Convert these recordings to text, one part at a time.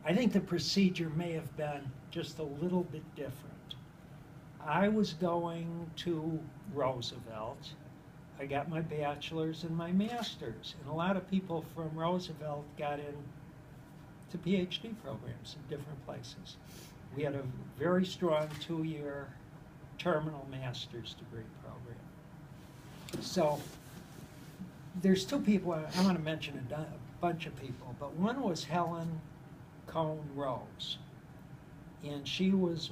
I think the procedure may have been just a little bit different. I was going to Roosevelt. I got my bachelor's and my master's, and a lot of people from Roosevelt got in to PhD programs in different places. We had a very strong 2-year terminal master's degree program. So there's two people, I want to mention a bunch of people, but one was Helen Cone Rose. And she was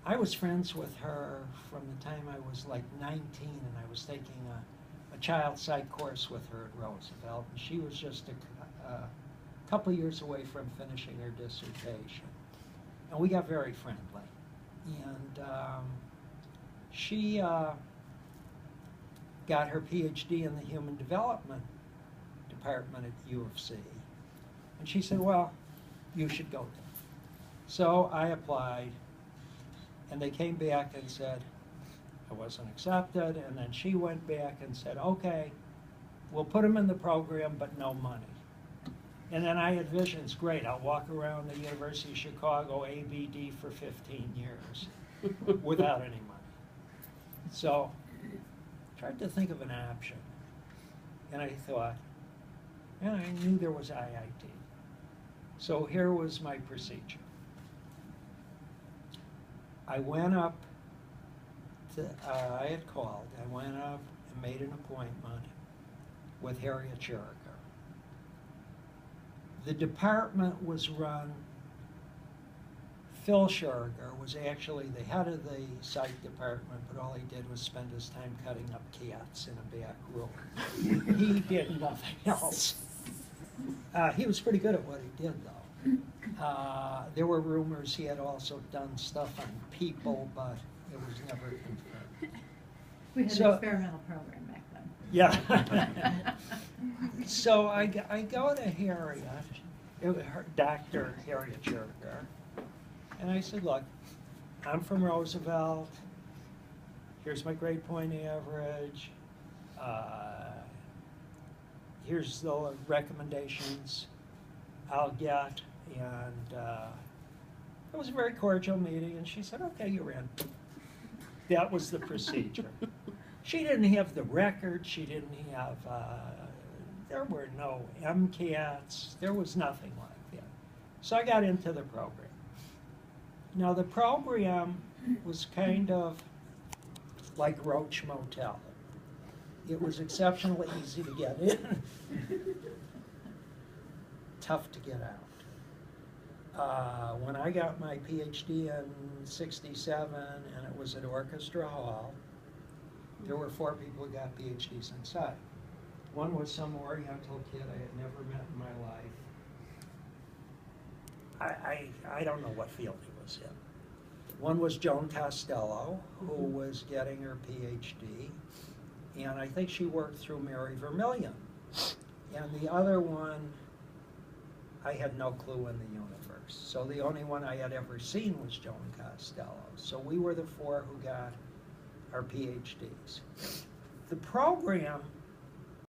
I was friends with her from the time I was like 19, and I was taking a child psych course with her at Roosevelt, and she was just a couple years away from finishing her dissertation. And we got very friendly. And she got her PhD in the Human Development Department at U of C. And she said, well, you should go there. So I applied, and they came back and said I wasn't accepted, and then she went back and said, okay, we'll put him in the program, but no money. And then I had visions, great, I'll walk around the University of Chicago ABD for 15 years without any money. So I tried to think of an option, and I thought, and I knew there was IIT. So here was my procedure. I went up to, I had called, I went up and made an appointment with Harriet Scherger. The department was run, Phil Scherger was actually the head of the psych department, but all he did was spend his time cutting up cats in a back room. He did nothing else. He was pretty good at what he did, though. There were rumors he had also done stuff on people, but it was never confirmed. We had an experimental program back then. Yeah. So I go to Harriet, Dr. Harriet Scherger, and I said, look, I'm from Roosevelt. Here's my grade point average. Here's the recommendations I'll get. And it was a very cordial meeting, and she said, okay, you're in. That was the procedure. She didn't have the record. She didn't have, there were no MCATs. There was nothing like that. So I got into the program. Now, the program was kind of like Roach Motel. It was exceptionally easy to get in, tough to get out. When I got my PhD in '67, and it was at Orchestra Hall, there were 4 people who got PhDs inside. One was some Oriental kid I had never met in my life. I don't know what field he was in. One was Joan Costello, who was getting her PhD, and I think she worked through Mary Vermillion. And the other one, I had no clue in the universe. So the only one I had ever seen was Joan Costello. So we were the 4 who got our PhDs. The program